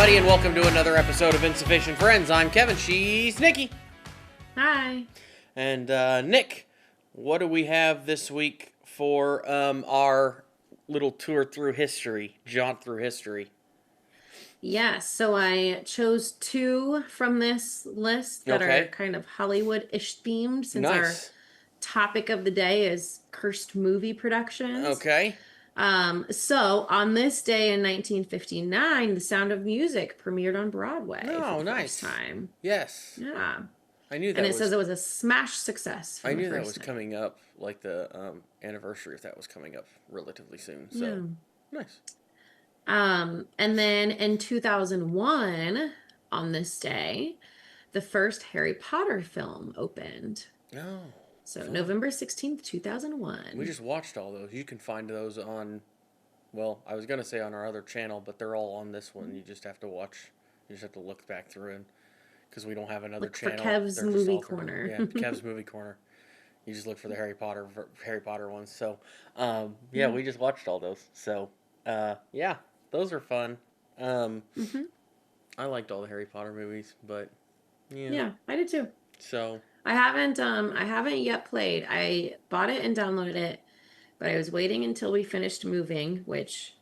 everybody, and welcome to another episode of Insufficient Friends. I'm Kevin. She's Nikki. Hi. And Nick, what do we have this week for our little tour through history, jaunt through history? Yes, so I chose two from this list that are kind of Hollywood-ish themed, since our Nice. topic of the day is cursed movie productions. Okay. So on this day in 1959, The Sound of Music premiered on Broadway Oh, for the nice. first time. Yes. Yeah. I knew that And it says it was a smash success from I the knew that first was night. coming up, like the anniversary of that was coming up relatively soon. So, nice. And then in 2001, on this day, the first Harry Potter film opened. Oh. So fun. November 16th, 2001. We just watched all those. You can find those on, well, I was going to say on our other channel, but they're all on this one. You just have to watch. You just have to look back through it because we don't have another Look for channel. Kev's Movie Corner. Yeah, Kev's Movie Corner. You just look for the Harry Potter ones. So, yeah, we just watched all those. So, yeah, those are fun. I liked all the Harry Potter movies, but yeah, I did too. So I haven't yet played. I bought it and downloaded it, but I was waiting until we finished moving, which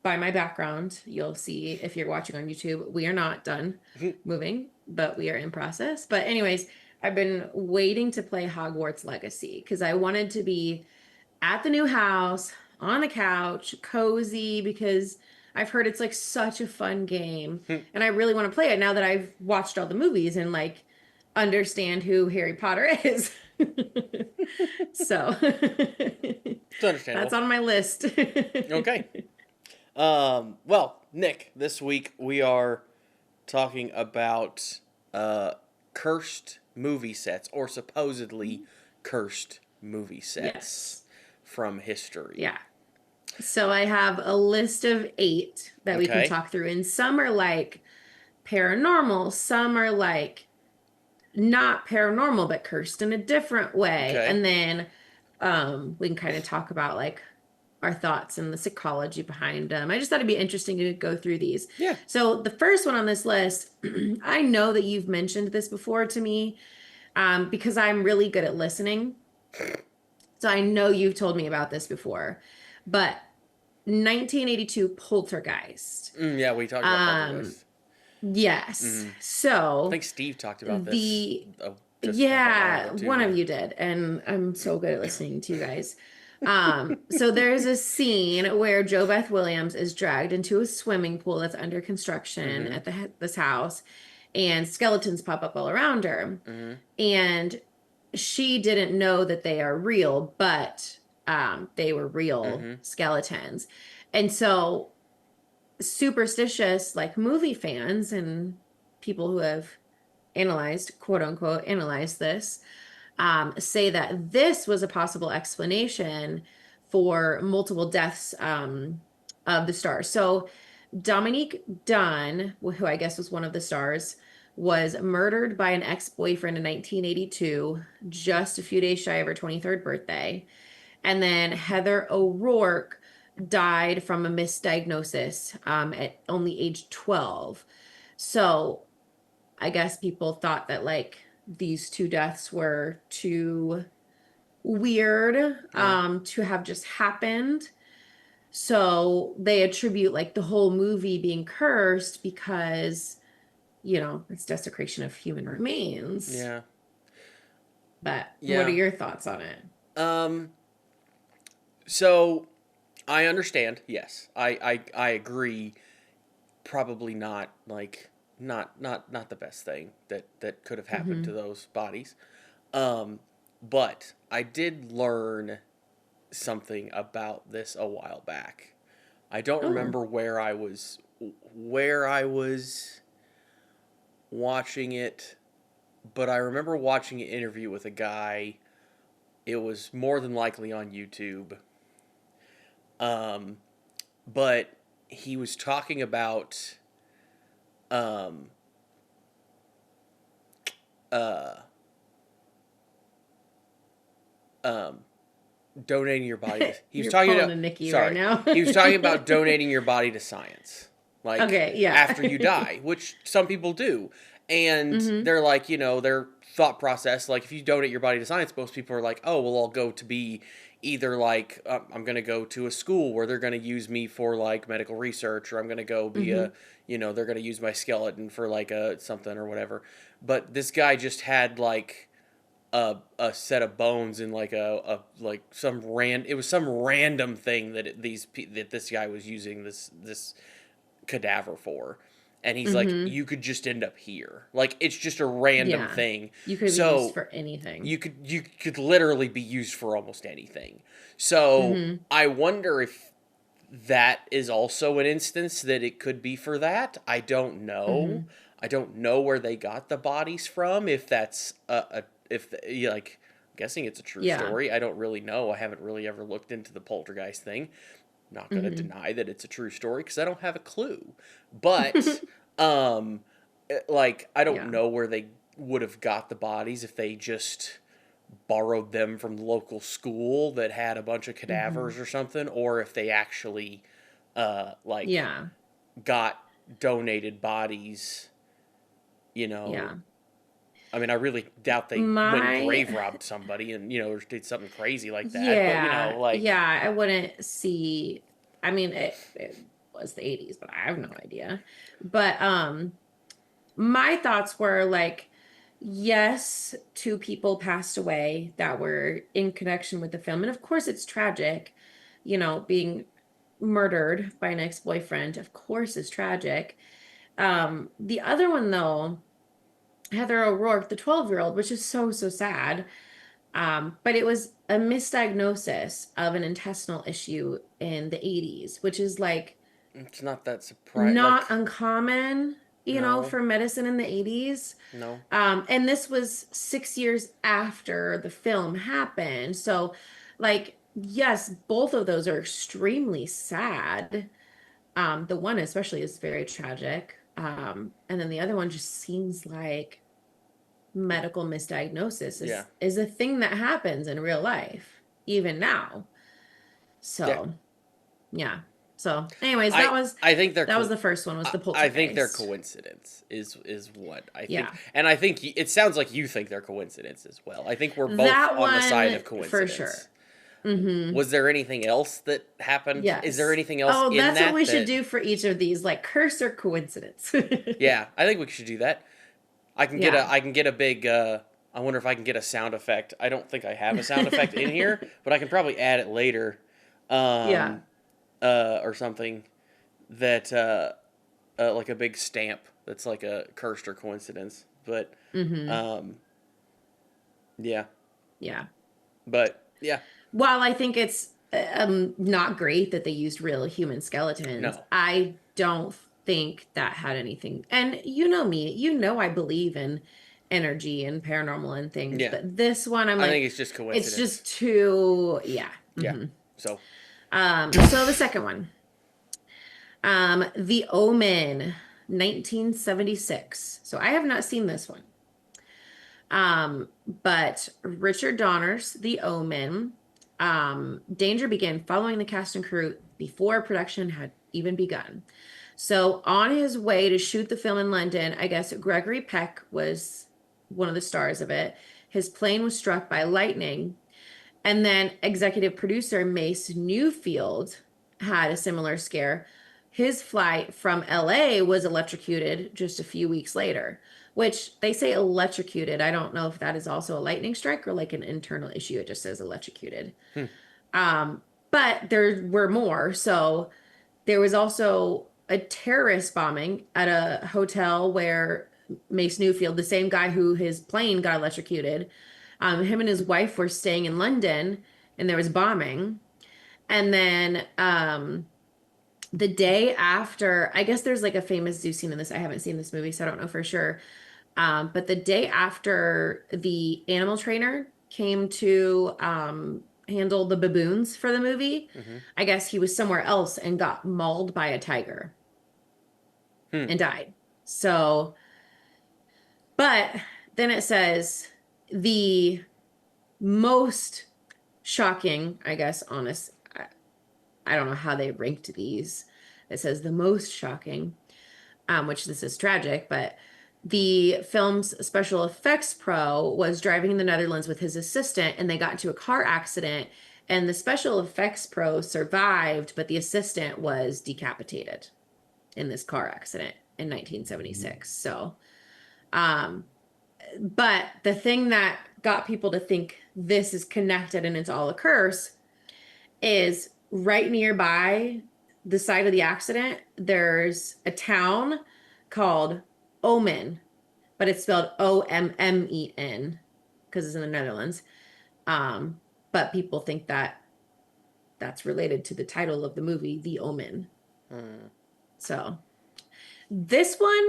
by my background, you'll see if you're watching on YouTube, we are not done moving, but we are in process. But anyways, I've been waiting to play Hogwarts Legacy because I wanted to be at the new house, on the couch, cozy, because I've heard it's like such a fun game. And I really want to play it now that I've watched all the movies and like understand who Harry Potter is. So it's understandable. That's on my list. Okay. Well, Nick, this week we are talking about cursed movie sets, or supposedly cursed movie sets from history. Yeah. So I have a list of 8 that we can talk through, and some are like paranormal, some are like not paranormal but cursed in a different way. And then we can kind of talk about like our thoughts and the psychology behind them. I just thought it'd be interesting to go through these. Yeah. So the first one on this list, I know that you've mentioned this before to me, because I'm really good at listening. So I know you've told me about this before. But 1982 Poltergeist. Yeah, we talked about Poltergeist. Yes. So I think Steve talked about this. One of you did, and I'm so good at listening to you guys. So there's a scene where Jo Beth Williams is dragged into a swimming pool that's under construction at this house, and skeletons pop up all around her. And she didn't know that they are real, but they were real skeletons. And so superstitious, like movie fans and people who have analyzed, quote unquote, analyzed this, say that this was a possible explanation for multiple deaths of the stars. So Dominique Dunn, who I guess was one of the stars, was murdered by an ex-boyfriend in 1982, just a few days shy of her 23rd birthday. And then Heather O'Rourke died from a misdiagnosis at only age 12. So I guess people thought that like these 2 deaths were too weird to have just happened. So they attribute like the whole movie being cursed because, you know, it's desecration of human remains. Yeah. But what are your thoughts on it? So I understand. Yes, I agree. Probably not like not the best thing that could have happened to those bodies. But I did learn something about this a while back. I don't remember where I was watching it, but I remember watching an interview with a guy. It was more than likely on YouTube. But he was talking about donating your body. He was You're talking pulling about a Nikki sorry. right now. He was talking about donating your body to science. like Okay, yeah. after you die, which some people do. And Mm-hmm. they're like, their thought process, like if you donate your body to science, most people are like, oh, well, I'll go to be either like, I'm going to go to a school where they're going to use me for like medical research, or I'm going to go be Mm-hmm. they're going to use my skeleton for like a something or whatever. But this guy just had like a set of bones in like a like it was some random thing that this guy was using this cadaver for, and he's like, Mm-hmm. you could just end up here, like it's just a random Yeah. thing. You could be used So for anything. you could literally be used for almost anything. So Mm-hmm. I wonder if that is also an instance that it could be for that. I don't know. Mm-hmm. I don't know where they got the bodies from. If that's if like, I'm guessing it's a true Yeah. story. I don't really know. I haven't really ever looked into the poltergeist thing. Not gonna Mm-hmm. deny that it's a true story because I don't have a clue. But um, like I don't Yeah. know where they would have got the bodies if they just borrowed them from the local school that had a bunch of Mm-hmm. cadavers or something, or if they actually like Yeah. got donated bodies. You know, Yeah. I mean, I really doubt they went and My grave robbed somebody and or did something crazy like that. But Yeah, like yeah, I wouldn't see. I mean, it was the 80s, but I have no idea. But my thoughts were like, yes, two people passed away that were in connection with the film. And of course it's tragic, being murdered by an ex-boyfriend, of course is tragic. The other one though, Heather O'Rourke, the 12-year-old, which is so, so sad. But it was a misdiagnosis of an intestinal issue in the 80s, which is like it's not that surprising. not Like uncommon, no, for medicine in the 80s. no, And this was 6 years after the film happened. So, like, yes, both of those are extremely sad. The one especially is very tragic. And then the other one just seems like medical misdiagnosis yeah, is a thing that happens in real life, even now. yeah. So, yeah. So, anyways, I I think they're that was the first one was the I think their poltergeist. coincidence is what I think, Yeah. and I think it sounds like you think they're coincidence as well. I think we're both That on the side one of for sure. coincidence. Mm-hmm. Was there anything else that happened? Is there Yes. anything else Oh, in that's what we should that? do for each of these, like curse or coincidence. Yeah, I think we should do that. Yeah. I can get a big. I wonder if I can get a sound effect. I don't think I have a sound effect in here, but I can probably add it later, Yeah. um, or something that like a big stamp that's like a cursed or coincidence. But Mm-hmm. um, yeah, Yeah. but yeah, While I think it's not great that they used real human skeletons, no, I don't think that had anything. And you know me, I believe in energy and paranormal and things, yeah. but this one I'm I like, think it's just it's coincidence. just too, yeah. Yeah. Hmm. So So the second one, The Omen, 1976. So I have not seen this one. But Richard Donner's The Omen, danger began following the cast and crew before production had even begun. So on his way to shoot the film in London, I guess Gregory Peck was one of the stars of it. His plane was struck by lightning, and then executive producer Mace Newfield had a similar scare. His flight from LA was electrocuted just a few weeks later, which they say electrocuted. I don't know if that is also a lightning strike or like an internal issue. It just says electrocuted. hmm, Um, but there were more. So there was also a terrorist bombing at a hotel where Mace Newfield, the same guy who his plane got electrocuted, him and his wife were staying in London and there was bombing. And then the day after, I guess there's like a famous zoo scene in this. I haven't seen this movie, so I don't know for sure. But the day after the animal trainer came to handle the baboons for the movie, hmm, I guess he was somewhere else and got mauled by a tiger hmm. and died. So, but then it says the most shocking, I guess, honest, I don't know how they ranked these. It says the most shocking, which this is tragic, but the film's special effects pro was driving in the Netherlands with his assistant, and they got into a car accident, and the special effects pro survived, but the assistant was decapitated in this car accident in 1976. So, um, but the thing that got people to think this is connected and it's all a curse is right nearby the site of the accident, there's a town called Omen, but it's spelled Ommen because it's in the Netherlands. Um, but people think that that's related to the title of the movie, The Omen. So this one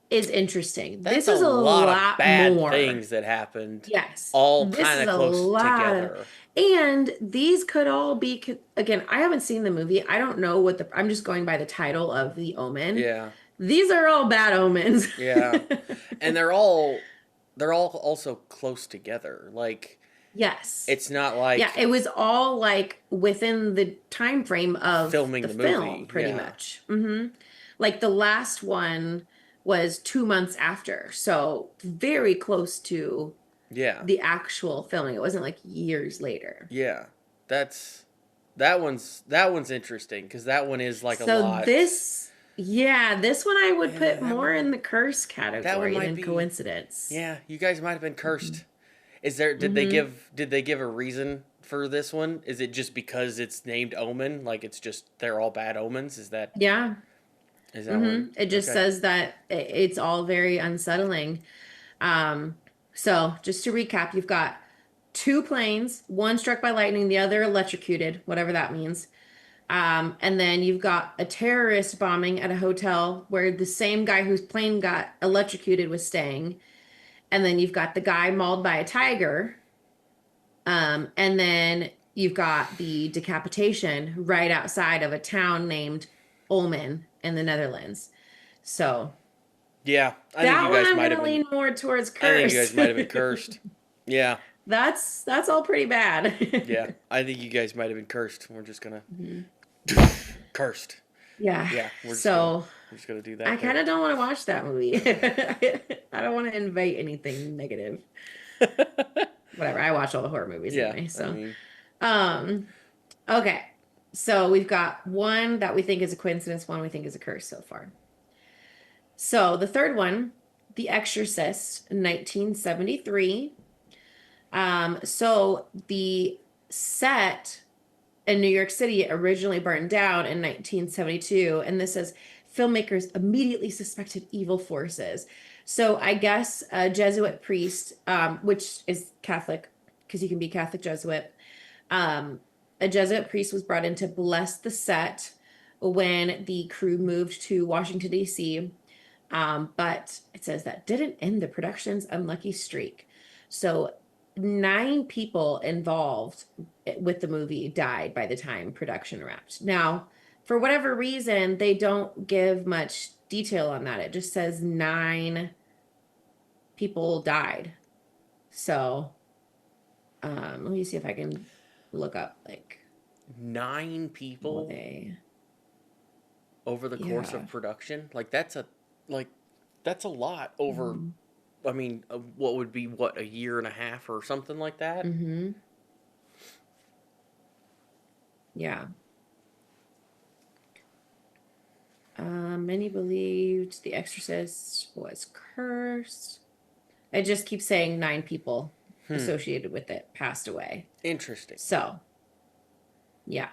is interesting. That's This a is a lot of lot bad more. things that happened, Yes, all this kind is of a close lot of, together. and these could all be, again, I haven't seen the movie. I don't know what I'm just going by the title of The Omen. Yeah, These are all bad omens. yeah, and they're all also close together. Like Yes. it's not Yeah, like it was all like within the time frame of filming the the film, movie. pretty Yeah, much. Like the last one was 2 months after, so very close to yeah, the actual filming. It wasn't like years later. yeah. That's that one's interesting because that one is like a So lot. this one I would Yeah, put more in the curse category might than be. coincidence. Yeah, you guys might have been hmm cursed. Is there hmm did they give a reason for this one? Is it just because it's named Omen? Like it's just they're all bad omens? Yeah. Is that what? It just Okay. says that it's all very unsettling. Um, so just to recap, you've got two planes, one struck by lightning, the other electrocuted, whatever that means. And then you've got a terrorist bombing at a hotel where the same guy whose plane got electrocuted was staying. And then you've got the guy mauled by a tiger. And then you've got the decapitation right outside of a town named Ulmen in the Netherlands. So Yeah, I think you that one guys I'm might have gonna been. lean more towards I think you guys curse. might have been cursed. Yeah, That's all pretty yeah. bad. I think you guys might have been cursed. We're just gonna Mhm. cursed. Yeah. Yeah, So we're just gonna do I that kind there. of don't want to watch that movie. I don't want to invite anything negative. Whatever. I watch all the horror movies Yeah, anyway. I So, mean, um, okay. So we've got one that we think is a coincidence, one we think is a curse so far. So the third one, The Exorcist, 1973. So the set in New York City originally burned down in 1972, and this says filmmakers immediately suspected evil forces. So I guess a Jesuit priest, which is Catholic, because you can be Catholic Jesuit, um, a Jesuit priest was brought in to bless the set when the crew moved to Washington, D.C. But it says that didn't end the production's unlucky streak. So 9 people involved with the movie died by the time production wrapped. Now, for whatever reason, they don't give much detail on that. It just says 9 people died. So, let me see if I can look up like nine how people they, over the course yeah. of production. Like that's a lot over. Mm-hmm. I mean, what would be what a year and a half or something like that? Mm-hmm. Yeah. Many believed The Exorcist was cursed. It just keeps saying 9 people Hmm. associated with it passed away. Interesting. So, yeah,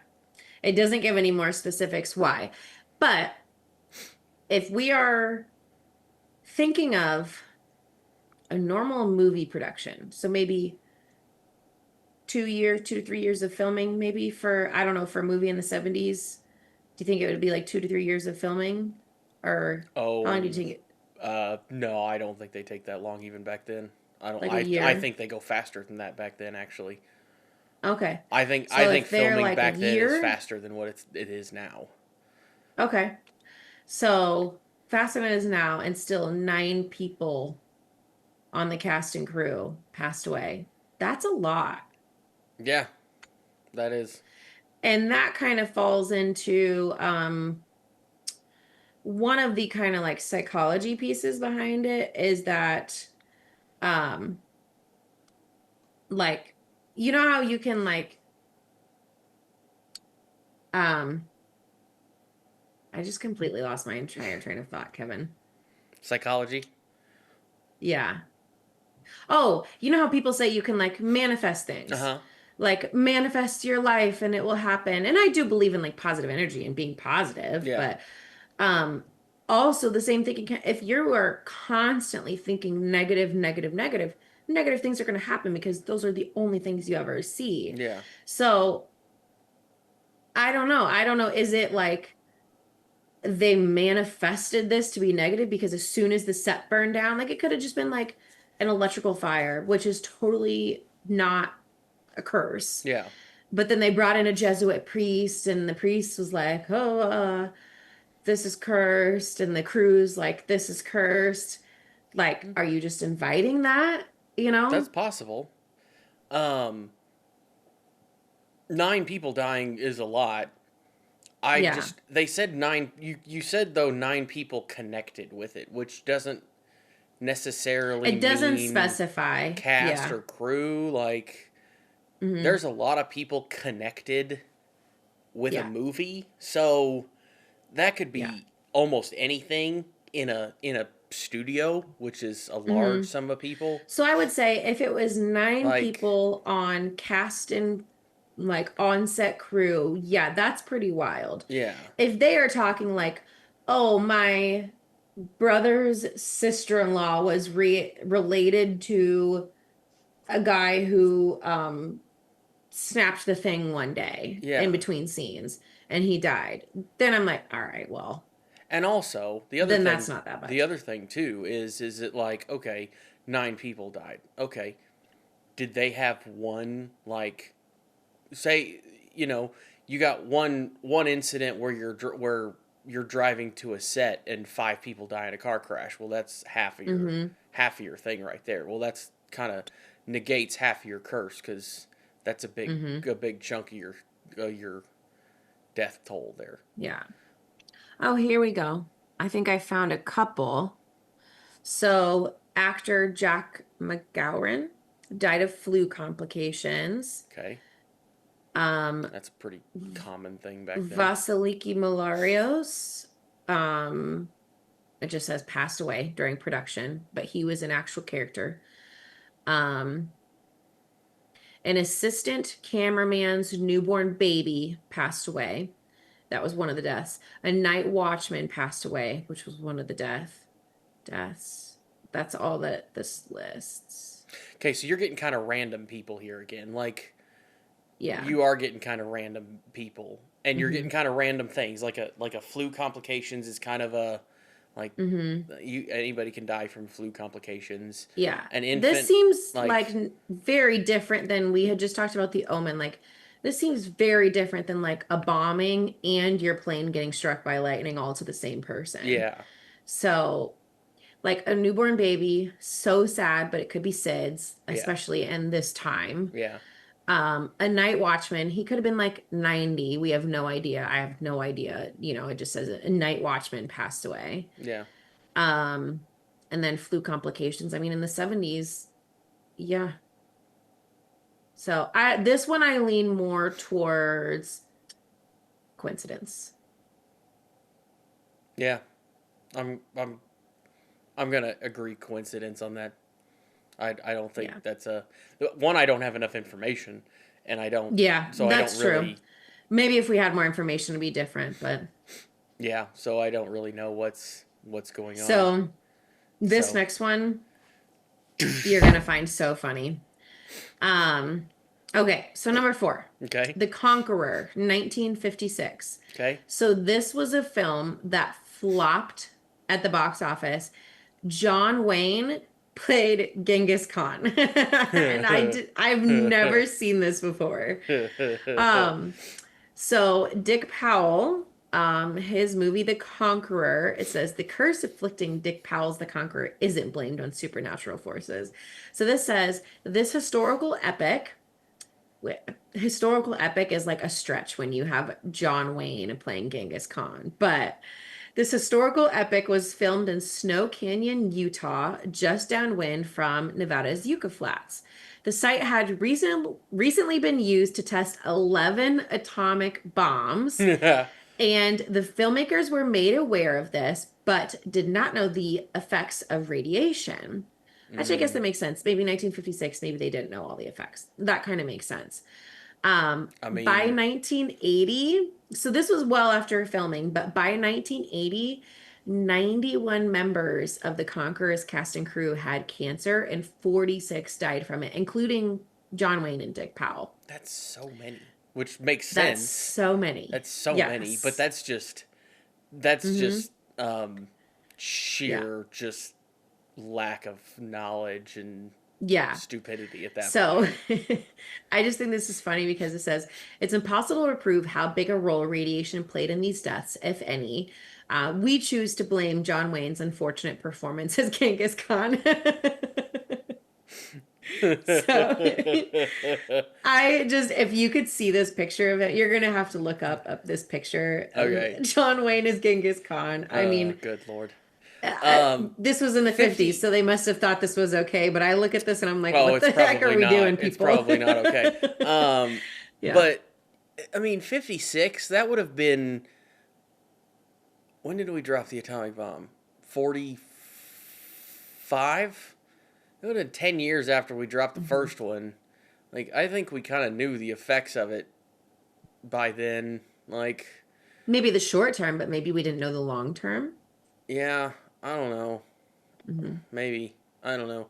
it doesn't give any more specifics why. But if we are thinking of a normal movie production, so maybe 2 years, 2 to 3 years of filming, maybe for, I don't know, for a movie in the 70s, do you think it would be like 2 to 3 years of filming? Or how long do you Oh, think it? no, I don't think they take that long even back then. I don't. Like a I year? think they go faster than that back then. Actually, Okay. I So think if they're filming like a back then is year, faster than what it is now. okay. So faster than it is now, and still 9 people on the cast and crew passed away. That's a lot. Yeah, that is. And that kind of falls into one of the kind of like psychology pieces behind it is that um like you know how you can like um I just completely lost my entire train of thought, Kevin. Psychology. Yeah. Oh, you know how people say you can like manifest Uh things? huh. Like manifest your life and it will happen. And I do believe in like positive energy and being positive, Yeah. but um also the same thing if you are constantly thinking negative, negative, negative, negative things are going to happen because those are the only things you ever see. Yeah. So, I don't know. I don't know. Is it like they manifested this to be negative because as soon as the set burned down, like it could have just been like an electrical fire, which is totally not a curse. Yeah. But then they brought in a Jesuit priest, and the priest was like, "Oh, this is cursed," and the crew's like, "This is cursed." Like, are you just inviting that? You That's know? possible. Um, 9 people dying is a lot. I Yeah. just they said nine. You said though 9 people connected with it, which doesn't necessarily It doesn't mean specify. cast Yeah. or crew. Like Hmm. there's a lot of people connected with a Yeah. movie, so that could Yeah. be almost anything in a studio, which is a large Hmm. sum of people. So I would say if it was nine Like people on cast and like on set crew, yeah, that's pretty wild. yeah, If they are talking like, oh, my brother's sister-in-law was related to a guy who snapped the thing one day in yeah. between scenes and he died, then I'm like, all right, well, And also then that's not that the much. other thing too is it like okay, 9 people died. Okay, did they have one like say you know you got one incident where you're driving to a set and 5 people die in a car crash. Well, that's Hmm. half of your thing right there. Well, that's kind of negates half of your curse because that's Hmm. a big chunk of your death toll there. Yeah. Oh, here we go. I think I found a couple. So, actor Jack McGowan died of flu complications. Okay, Um, that's a pretty common thing back then. Vasiliki Milarios, um, it just says passed away during production, but he was an actual character. Um, an assistant cameraman's newborn baby passed away. That was one of the deaths. A night watchman passed away, which was one of the deaths. That's all that this lists. Okay, so you're getting kind of random people here again. Like Yeah. you are getting kind of random people, and you're Hmm. getting kind of random things. Like a flu complications is kind of a like Hmm. you anybody can die from flu complications. Yeah. An This infant seems like like very different than we had just talked about the Omen. Like, this seems very different than like a bombing and your plane getting struck by lightning all to the same person. yeah So, like a newborn baby, so sad, but it could be SIDS, yeah especially in this time. yeah A night watchman, he could have been like 90. We have no idea. I have no idea. You know, it just says a night watchman passed away. yeah. Um, and then flu complications. I mean, in the 70s, yeah. So I this one I lean more towards coincidence. Yeah, I'm I'm I'm gonna agree coincidence on that. I don't Yeah. think that's a one. I don't have enough information, and I don't Yeah, so I don't that's true. really Maybe if we had more information it'd be different, but yeah. So I don't really know what's going on. so this So next one you're gonna find so funny. Um, okay, so number four, okay The Conqueror, 1956. okay So this was a film that flopped at the box office. John Wayne played Genghis Khan. And I've never seen this before. Um, so Dick Powell, his movie The Conqueror, it says the curse afflicting Dick Powell's The Conqueror isn't blamed on supernatural forces. So this says this historical epic is like a stretch when you have John Wayne playing Genghis Khan, but This historical epic was filmed in Snow Canyon, Utah, just downwind from Nevada's Yucca Flats. The site had recently been used to test 11 atomic bombs, and the filmmakers were made aware of this, but did not know the effects of radiation. Actually, I guess that makes sense. Maybe 1956, maybe they didn't know all the effects. That kind of makes sense. I By mean, 1980, so this was well after filming, but by 1980, 91 members of the Conqueror's cast and crew had cancer and 46 died from it, including John Wayne and Dick Powell. that's so many, which makes That's sense. so many. That's so many, but Yes. that's Mm-hmm. just Yeah. sheer just lack of knowledge and Yeah. stupidity at that So point. I just think this is funny because it says it's impossible to prove how big a role radiation played in these deaths, if any. We choose to blame John Wayne's unfortunate performance as Genghis Khan. So I just, if you could see this picture of it, you're gonna have to look up this picture Okay. of John Wayne as Genghis Khan. I mean, Good Lord. this was in the 50s, 50. so they must have thought this was okay. But I look at this and I'm like, Oh, what it's the heck are probably we not. doing, It's people? probably not okay. Yeah. But I mean, 56, that would have been, when did we drop the atomic bomb? 45? It would have been 10 years after we dropped the Mhm. first one. Like, I think we kind of knew the effects of it by then. Like, Maybe the short term, but maybe we didn't know the long term. yeah, I don't know. Hmm. Maybe. I don't know.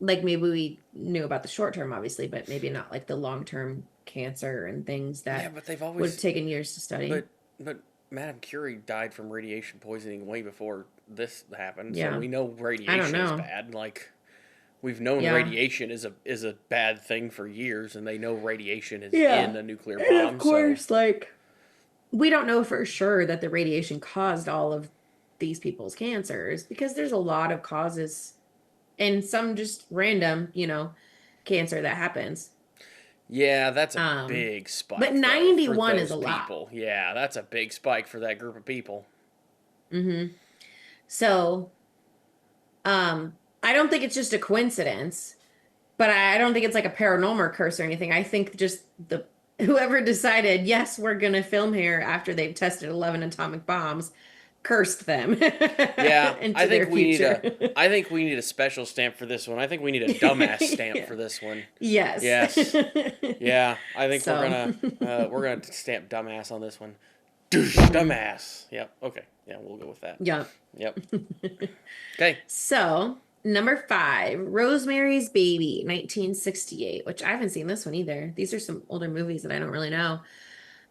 Like maybe we knew about the short term, obviously, but maybe not like the long term cancer and things Yeah, that but they've would have always. taken years to study. But Madame Curie died from radiation poisoning way before this happened, so Yeah. we know I don't radiation is know. bad. Like, we've known Yeah. radiation is a bad thing for years, and they know radiation is Yeah. in a nuclear And of bomb. So course, like we don't know for sure that the radiation caused all of these people's cancers because there's a lot of causes and some just random, cancer that happens. yeah, that's a Um, big but spike though for 91 is those a lot. people. Yeah, that's a big spike for that group of people. Hmm. So, I don't think it's just a coincidence, but I don't think it's like a paranormal curse or anything. I think just the whoever decided, yes, we're gonna film here after they've tested 11 atomic bombs, cursed them Yeah, into their future. I think we need a special stamp for this one. I think we need a dumbass stamp Yeah. for this one. Yes. Yes. Yeah, I think So, we're gonna stamp dumbass on this one. Dumbass. Yep. Okay. Yeah, we'll go with that. yeah. Yep. Okay. So, number 5, Rosemary's Baby, 1968, which I haven't seen this one either. These are some older movies that I don't really know.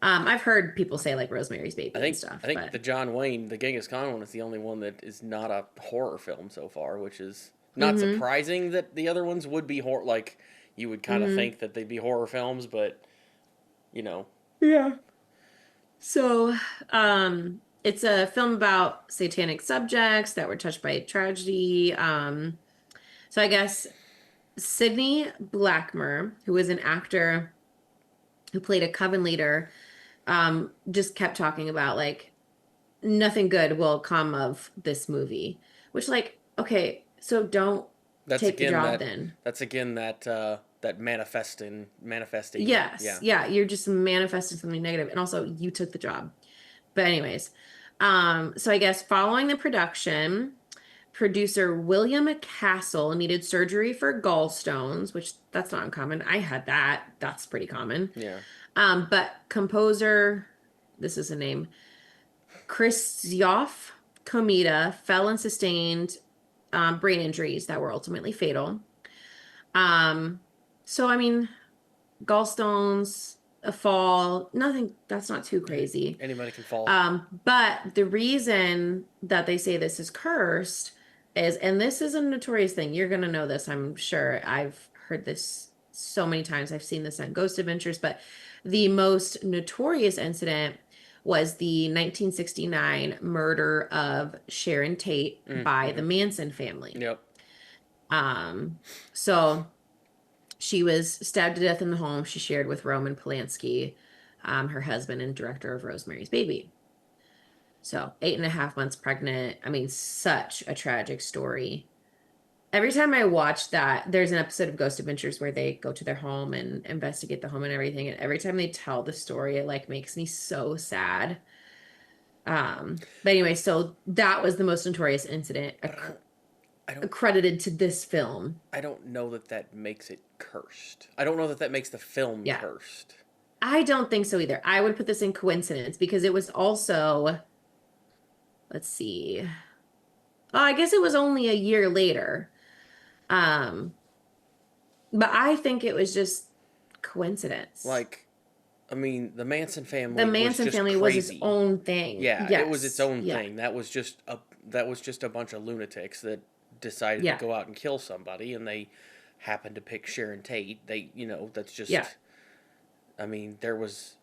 I've heard people say like Rosemary's I Baby and think stuff, I think but the John Wayne, the Genghis Khan one is the only one that is not a horror film so far, which is not mm-hmm, surprising that the other ones would be horror. Like, you would kind of mm-hmm. think that they'd be horror films, but you know, Yeah. So, it's a film about satanic subjects that were touched by tragedy. So I guess Sidney Blackmer, who was an actor who played a coven leader, just kept talking about like nothing good will come of this movie. Which, like, okay, so don't that's take the again job that then. that's again that manifesting. Yes, Yeah. yeah, you're just manifesting something negative, and also you took the job. But anyways, so I guess following the production, producer William Castle needed surgery for gallstones, which that's not uncommon. I had that. That's pretty common. Yeah. But composer, this is a name, Krzysztof Komita fell and sustained brain injuries that were ultimately fatal. Um, so I mean, gallstones, a fall, nothing, that's not too crazy. Anybody can fall. But the reason that they say this is cursed is, and this is a notorious thing, you're gonna know this, I'm sure. I've heard this so many times. I've seen this on Ghost Adventures, but the most notorious incident was the 1969 murder of Sharon Tate by the Mm-hmm. Manson family. Yep. So she was stabbed to death in the home she shared with Roman Polanski, her husband and director of Rosemary's Baby. So 8.5 months pregnant. I mean, such a tragic story. Every time I watch that, there's an episode of Ghost Adventures where they go to their home and investigate the home and everything. And every time they tell the story, it like makes me so sad. But anyway, so that was the most notorious incident But I don't accredited to this film. I don't know that that makes it cursed. I don't know that that makes the film Yeah. cursed. I don't think so either. I would put this in coincidence because it was also, let's see. Oh, I guess it was only a year later. Um, but I think it was just coincidence. Like, I mean, the Manson The family was Manson just family was its crazy. own thing. Yeah, it was its Yes. own Yeah. thing. That was just a bunch of lunatics that decided to Yeah. go out and kill somebody, and they happened to pick Sharon Tate. They, that's Yeah. just. I mean, it's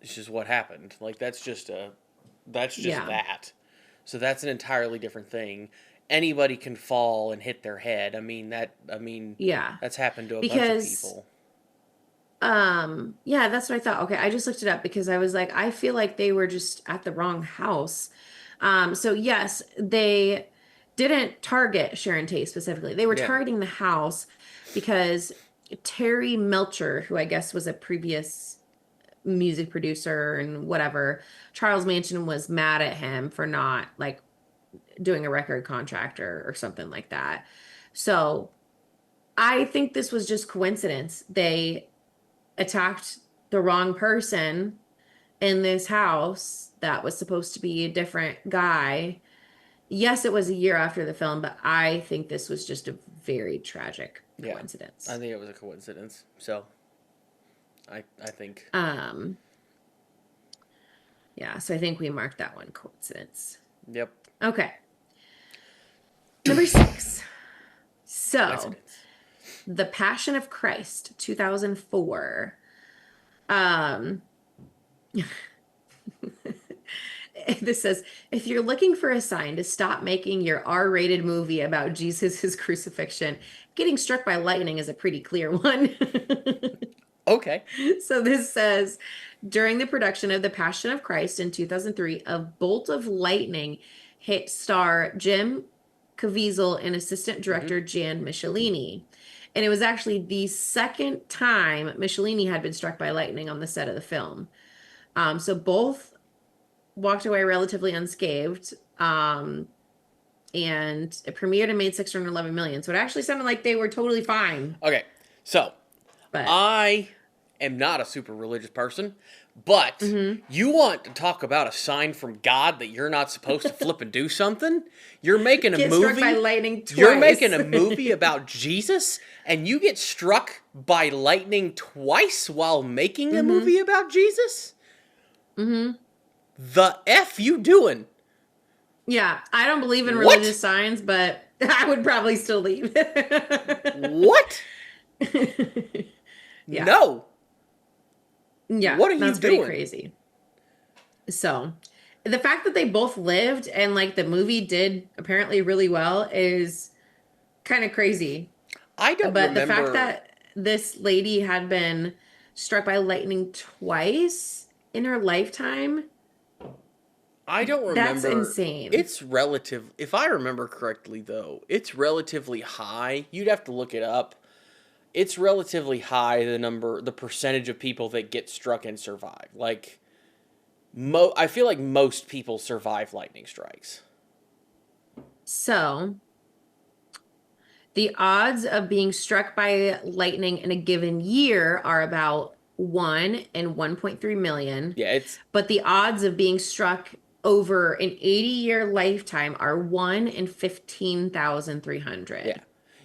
just what happened. Like that's just Yeah. that. So that's an entirely different thing. Anybody can fall and hit their head. I mean, Yeah. that's happened to a bunch of Because people. yeah, that's what I thought. Okay, I just looked it up because I was like, I feel like they were just at the wrong house. So yes, they didn't target Sharon Tate specifically. They were Yeah. targeting the house because Terry Melcher, who I guess was a previous music producer and whatever, Charles Manson was mad at him for not like doing a record contract or something like that. So I think this was just coincidence. They attacked the wrong person in this house that was supposed to be a different guy. Yes, it was a year after the film, but I think this was just a very tragic Yeah. I coincidence. think it was a coincidence. So I think Um, yeah, so I think we marked that one coincidence. yep. Okay. Number 6. So, Coincidence. The Passion of Christ, 2004. Um, this says, if you're looking for a sign to stop making your R-rated movie about Jesus' crucifixion, getting struck by lightning is a pretty clear one. Okay. So this says, during the production of The Passion of Christ in 2003, a bolt of lightning hit star Jim Caviezel and assistant director Jan Michelini. And it was actually the second time Michelini had been struck by lightning on the set of the film. So both walked away relatively unscathed. And it premiered and made 611 million. So it actually sounded like they were totally fine. Okay. So But I am not a super religious person, but you want to talk about a sign from God that you're not supposed to flip and do something? You're making a get movie. struck by lightning twice. You're making a movie about Jesus, and you get struck by lightning twice while making a movie about Jesus? The F you doing? Yeah, I don't believe in What? religious signs, but I would probably still leave. What? Yeah. No. Yeah, What are you that's doing? pretty crazy. So, the fact that they both lived and like the movie did apparently really well is kind of crazy. I don't But remember. the fact that this lady had been struck by lightning twice in her lifetime, I don't remember. that's insane. It's relative. If I remember correctly, though, it's relatively high. You'd have to look it up. It's relatively high, the percentage of people that get struck and survive. Like, I feel like most people survive lightning strikes. So, the odds of being struck by lightning in a given year are about 1 in 1.3 million. Yeah, it's But the odds of being struck over an 80-year lifetime are 1 in 15,300. yeah.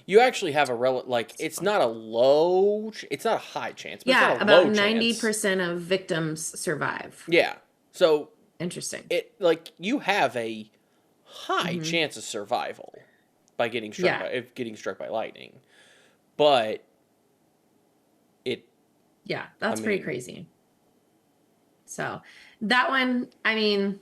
You actually have it's not a it's not a high chance, but Yeah, it's not a about low 90% chance. of victims survive. Yeah. So Interesting. you have a high chance of survival by getting struck getting struck by lightning. But Yeah, that's pretty mean- crazy. So, that one, I mean,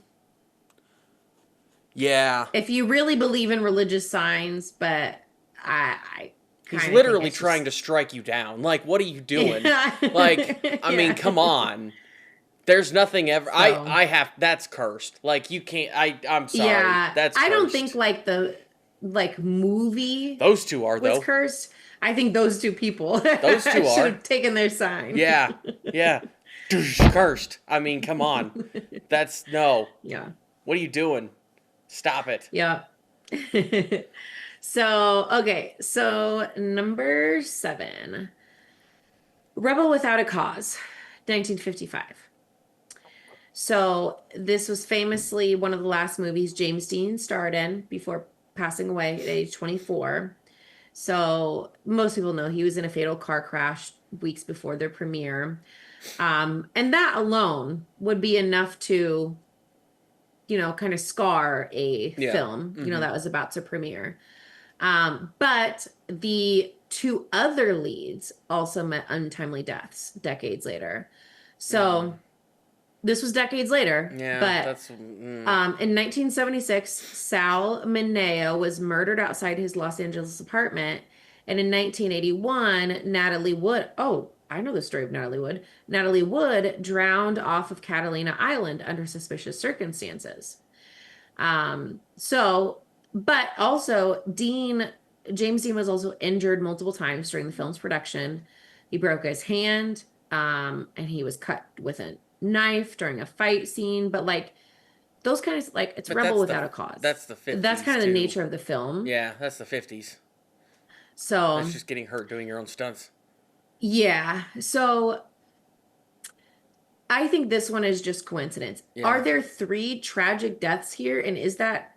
yeah. if you really believe in religious signs, but I He's literally trying to strike you down. Like, what are you doing? Like, I mean, come on. There's nothing ever. So I have. That's cursed. Like you can't. I'm sorry. yeah, That's I don't think cursed. like the like movie Those two are was though. cursed. I think those two people Those two should are. have taken their sign. Yeah. Yeah. Cursed. I mean, come on. That's no. Yeah. What are you doing? Stop it. Yeah. So, okay. So, number 7, Rebel Without a Cause, 1955. So, this was famously one of the last movies James Dean starred in before passing away at age 24. So, most people know he was in a fatal car crash weeks before their premiere. And that alone would be enough to, kind of scar a Yeah. film, Mm-hmm. that was about to premiere. But the two other leads also met untimely deaths decades later. So this was decades later, Yeah. but That's. in 1976, Sal Mineo was murdered outside his Los Angeles apartment. And in 1981, Natalie Wood, oh, I know the story of Natalie Wood. Natalie Wood drowned off of Catalina Island under suspicious circumstances. So, but also James Dean was also injured multiple times during the film's production. He broke his hand, and he was cut with a knife during a fight scene. But like those kind of like it's But Rebel Without a Cause. that's the That's 50s kind of the too. nature of the film. Yeah. That's the 50s. That's So just getting hurt doing your own stunts. yeah. So I think this one is just coincidence. Are Yeah. there 3 tragic deaths here? And is that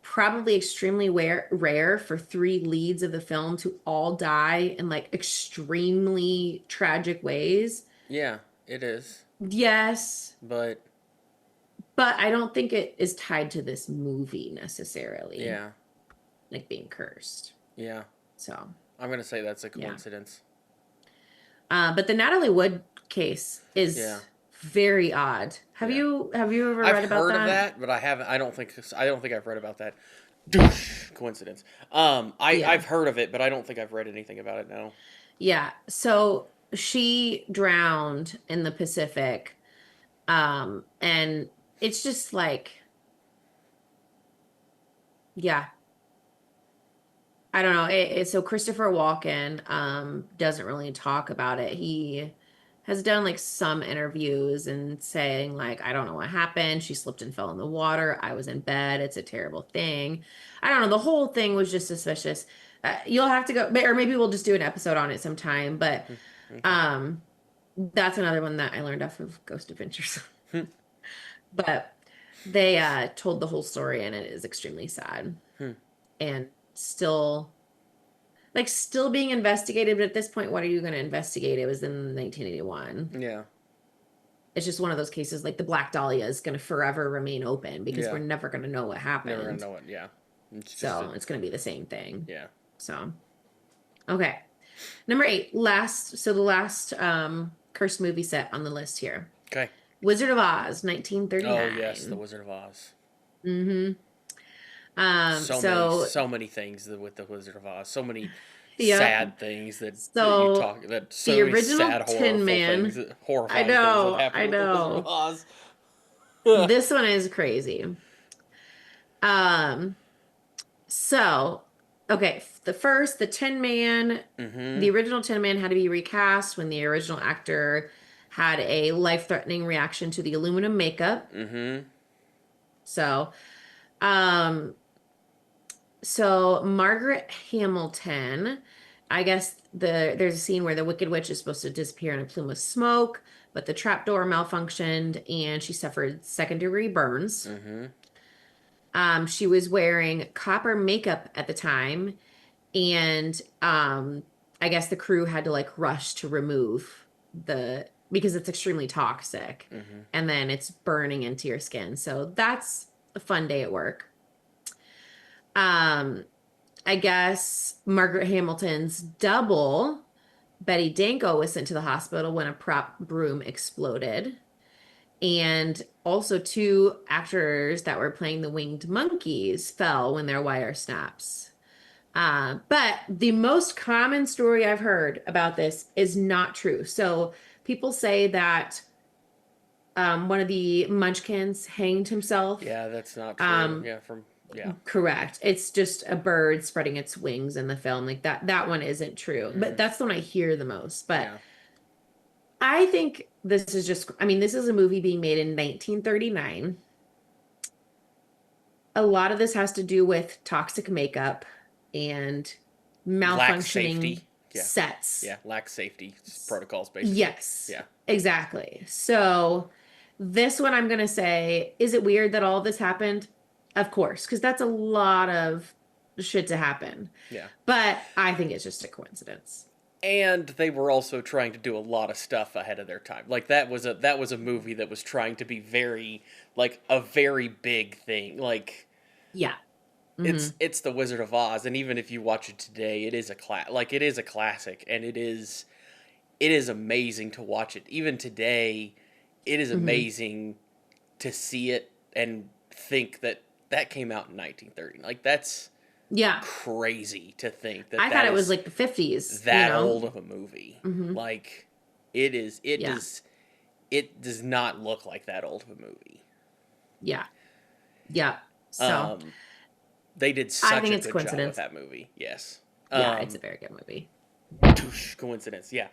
probably extremely rare for 3 leads of the film to all die in like extremely tragic ways? Yeah. It is. Yes, But but I don't think it is tied to this movie necessarily, yeah. like being cursed. Yeah. So, I'm gonna say that's a yeah. coincidence. But the Natalie Wood case Yeah. is very odd. Have Yeah. you ever I've read about heard of that? that, but I haven't. I don't think I've read about that. Coincidence. Yeah. I've heard of it, but I don't think I've read anything about it. No. Yeah. So she drowned in the Pacific. And it's just like, yeah, I don't know. So Christopher Walken doesn't really talk about it. He has done like some interviews and saying like, I don't know what happened. She slipped and fell in the water. I was in bed. It's a terrible thing. I don't know. The whole thing was just suspicious. You'll have to go, or maybe we'll just do an episode on it sometime. But Hmm. Okay. um, that's another one that I learned off of Ghost Adventures. Hmm. But they told the whole story, and it is extremely sad Hmm. and still being investigated. But at this point, what are you going to investigate? It was in 1981. Yeah. It's just one of those cases like the Black Dahlia is going to forever remain open because Yeah. we're never going to know what Never gonna happened. know it. Yeah. It's just So it's going to be the same thing. yeah. So, okay. Number 8, the last cursed movie set on the list here. Okay. Wizard of Oz, Oh 1939. yes, The Wizard of Oz. Mm-hmm. So many things with the Wizard of Oz. So many Yeah. sad things that you So talk. That so the many original sad, Tin Man. horrifying I things that know, happen I with the Wizard know. of Oz. This one is crazy. Um, so okay, the Tin Man, Mm-hmm. the original Tin Man had to be recast when the original actor had a life-threatening reaction to the aluminum makeup. Mm-hmm. So, um, so Margaret Hamilton, I guess there's a scene where the Wicked Witch is supposed to disappear in a plume of smoke, but the trapdoor malfunctioned and she suffered second-degree burns. Mm-hmm. She was wearing copper makeup at the time, and I guess the crew had to like rush to remove the because it's extremely toxic, Mm-hmm. and then it's burning into your skin. So that's a fun day at work. Um, I guess Margaret Hamilton's double, Betty Danko, was sent to the hospital when a prop broom exploded. And also, 2 actors that were playing the winged monkeys fell when their wire snaps. But the most common story I've heard about this is not true. So people say that one of the Munchkins hanged himself. Yeah, that's not true. Um, Yeah, from yeah. correct. It's just a bird spreading its wings in the film. Like that one isn't true. But Mm, that's the one I hear the most. But yeah. I think this is just, I mean, this is a movie being made in 1939. A lot of this has to do with toxic makeup and Lack malfunctioning safety. Yeah. sets. Yeah, lack safety protocols basically. Yes, Yeah. exactly. So this one I'm gonna say, is it weird that all of this happened? Of course, because that's a lot of shit to happen. Yeah. But I think it's just a coincidence. And they were also trying to do a lot of stuff ahead of their time. Like that was a movie that was trying to be very like a very big thing. Like Yeah. Hmm. it's the Wizard of Oz, and even if you watch it today, it is it is a classic, and it is amazing to watch it. Even today, it is Hmm. amazing to see it and think that that came out in 1930. Like that's Yeah. crazy to think that I thought that it was is like the 50s, you that know? old of a movie. Hmm. Like Yeah. it does not look like that old of a movie. Yeah. Yeah. So Um they did I such think a it's good job with coincidence. that movie. Yes. Yeah, it's a Um very good movie. coincidence. Yeah.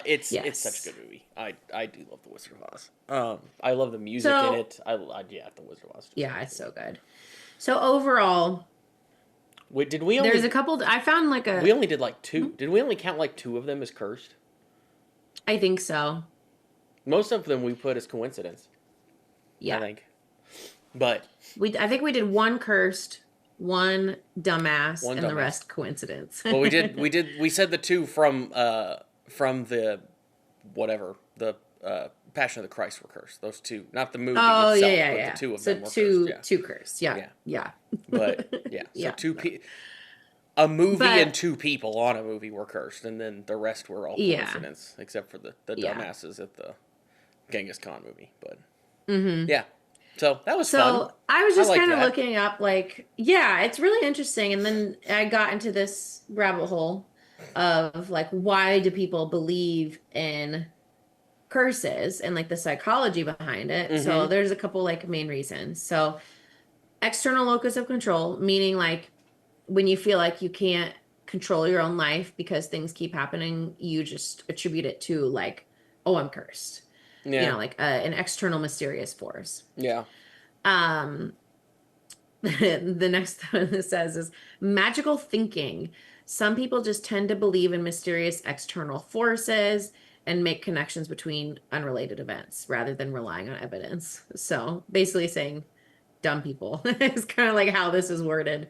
It's such a Yes. good movie. I do love The Wizard of Oz. I love the music in So it. Yeah, The Wizard of Oz is just a yeah, great it's so movie. good. So overall, Wait, there's a couple, I found like we a, only did like two. hmm, Did we only count like two of them as cursed? I think so. Most of them we put as coincidence, I Yeah. think. But I think we did one cursed, one dumbass, one and the dumbass. rest coincidence. Well, we said the two from the whatever the Passion of the Christ were cursed. Those two, not the movie Oh, yeah, itself, yeah, but the yeah. two of So them were cursed. Yeah, two cursed. Yeah. yeah. Yeah. But yeah, so Yeah. a movie and But two people on a movie were cursed, and then the rest were all yeah. coincidence, except for the Yeah. dumbasses at the Genghis Khan movie. But Hmm. yeah, so that was fun. So I was I just like kind of that. looking up, like, yeah, it's really interesting. And then I got into this rabbit hole of like, why do people believe in curses and like the psychology behind it? So Mm-hmm. there's a couple like main reasons. So external locus of control, meaning like when you feel like you can't control your own life because things keep happening, you just attribute it to like, oh, I'm cursed. Yeah. Like an external mysterious force. Yeah. Um, the next one that says is magical thinking. Some people just tend to believe in mysterious external forces and make connections between unrelated events rather than relying on evidence. So basically saying dumb people is kind of like how this is worded.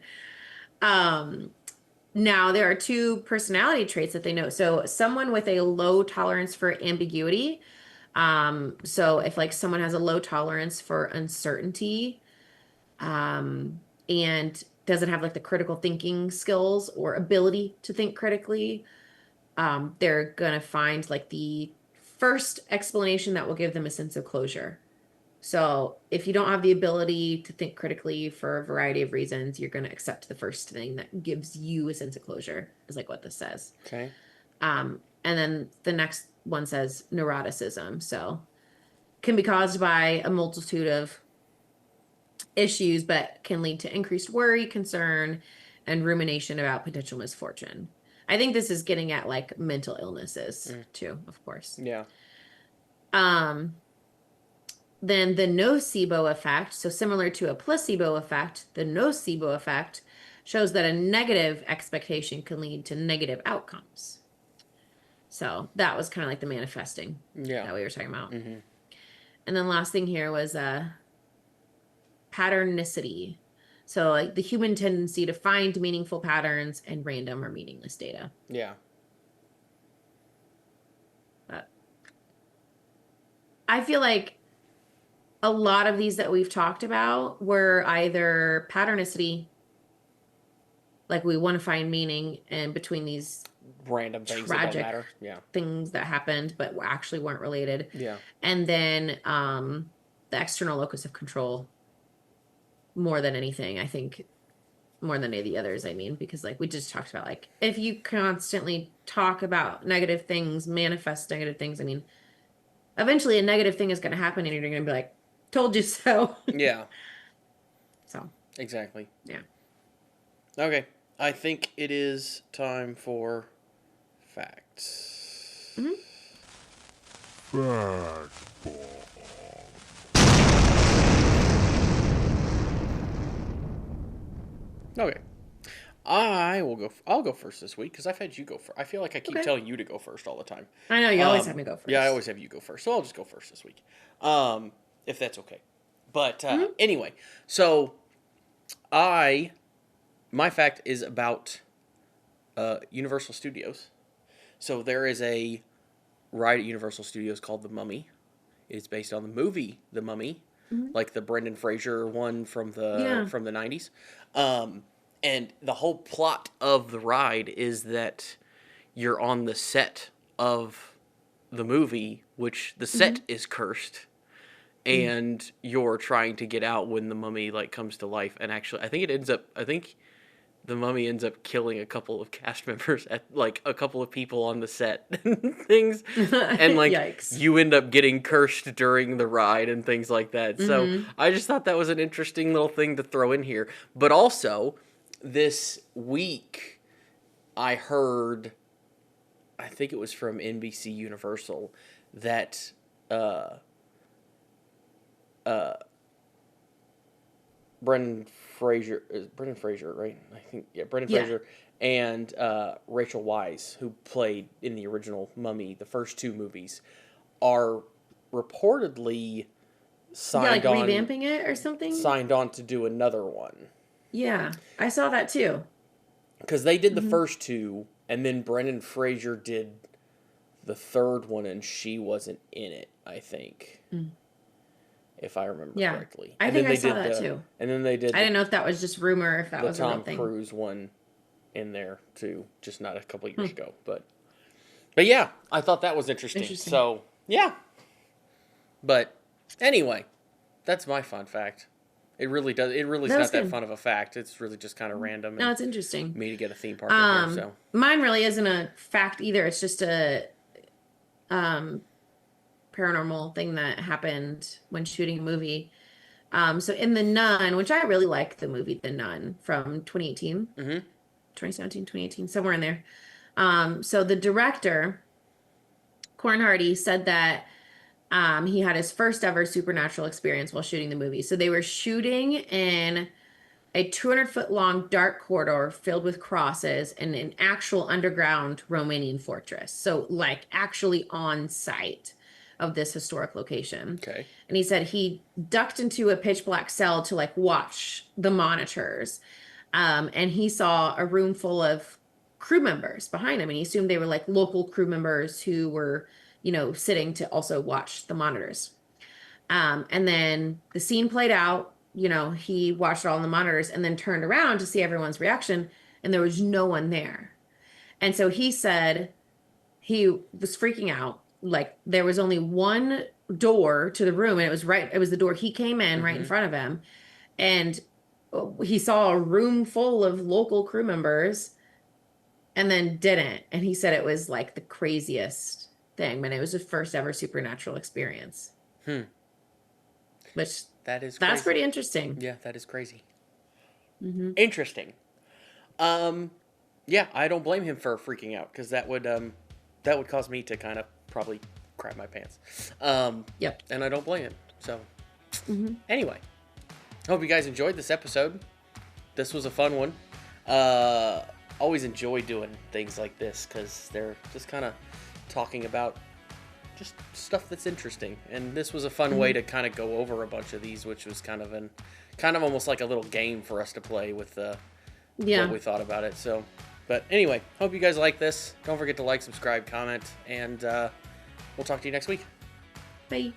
Um, Now there are two personality traits that they know. So someone with a low tolerance for ambiguity. So if like someone has a low tolerance for uncertainty, and doesn't have like the critical thinking skills or ability to think critically, they're gonna find like the first explanation that will give them a sense of closure. So if you don't have the ability to think critically for a variety of reasons, you're gonna accept the first thing that gives you a sense of closure, is like what this says. Okay. And then the next one says neuroticism. So can be caused by a multitude of issues, but can lead to increased worry, concern, and rumination about potential misfortune. I think this is getting at like mental illnesses Mm. too, of course. Yeah. Um, then the nocebo effect, so similar to a placebo effect, the nocebo effect shows that a negative expectation can lead to negative outcomes. So that was kind of like the manifesting Yeah. that we were talking about. Mm-hmm. And then last thing here was patternicity. So like the human tendency to find meaningful patterns in random or meaningless data. Yeah. But I feel like a lot of these that we've talked about were either patternicity, like we want to find meaning in between these Random things that don't tragic matter. Yeah. things that happened but actually weren't related. Yeah. And then the external locus of control more than anything, I think more than any of the others, I mean, because like we just talked about, like if you constantly talk about negative things, manifest negative things, I mean, eventually a negative thing is going to happen and you're going to be like, told you so. Yeah. So. Exactly. Yeah. Okay. I think it is time for facts. Mm-hmm. Fact ball. Okay. I'll go first this week because I've had you go first. I feel like I keep telling you to go first all the time. I know, you always have me go first. Yeah, I always have you go first. So I'll just go first this week. If that's okay. But anyway, so my fact is about Universal Studios. So there is a ride at Universal Studios called The Mummy. It's based on the movie The Mummy, like the Brendan Fraser one from the 90s. And the whole plot of the ride is that you're on the set of the movie, which the set is cursed, and you're trying to get out when the mummy like comes to life. And actually, I think the mummy ends up killing a couple of cast members at like a couple of people on the set and things, and like Yikes. you end up getting cursed during the ride and things like that. So I just thought that was an interesting little thing to throw in here. But also, this week I heard, I think it was from NBC Universal, that Brendan Fraser, right? I think, yeah, Brendan Fraser and Rachel Weisz, who played in the original Mummy, the first two movies, are reportedly signed on, revamping it or something? Signed on to do another one. Yeah, I saw that too. Because they did the first two, and then Brendan Fraser did the third one, and she wasn't in it, I think. If I remember correctly. I think I saw that too. And then they did... I didn't know if that was just rumor or if that was a real thing. The Tom Cruise one in there too, just not a couple of years ago. But yeah, I thought that was interesting. So, yeah. But anyway, that's my fun fact. It really is not that fun of a fact. It's really just kind of random. No, it's interesting. Me to get a theme park in here, so. Mine really isn't a fact either. It's just a paranormal thing that happened when shooting a movie. So in The Nun, which I really like the movie The Nun from 2018, 2017, 2018, somewhere in there. So the director, Corin Hardy, said that he had his first ever supernatural experience while shooting the movie. So they were shooting in a 200-foot long dark corridor filled with crosses in an actual underground Romanian fortress. So like actually on site of this historic location. Okay. And he said he ducked into a pitch black cell to like watch the monitors. And he saw a room full of crew members behind him. And he assumed they were like local crew members who were, sitting to also watch the monitors. And then the scene played out, he watched it all on the monitors and then turned around to see everyone's reaction. And there was no one there. And so he said he was freaking out. Like there was only one door to the room and it was the door he came in right in front of him. And he saw a room full of local crew members and then didn't. And he said it was like the craziest thing, but it was his first ever supernatural experience. Which that's pretty interesting. Yeah, that is crazy. Interesting. Yeah, I don't blame him for freaking out because that would cause me to kind of probably crap my pants. Yep. And I don't blame him. So, anyway, hope you guys enjoyed this episode. This was a fun one. Always enjoy doing things like this because they're just kind of talking about just stuff that's interesting. And this was a fun way to kind of go over a bunch of these, which was kind of almost like a little game for us to play with what we thought about it. So. But anyway, hope you guys like this. Don't forget to like, subscribe, comment, and we'll talk to you next week. Bye.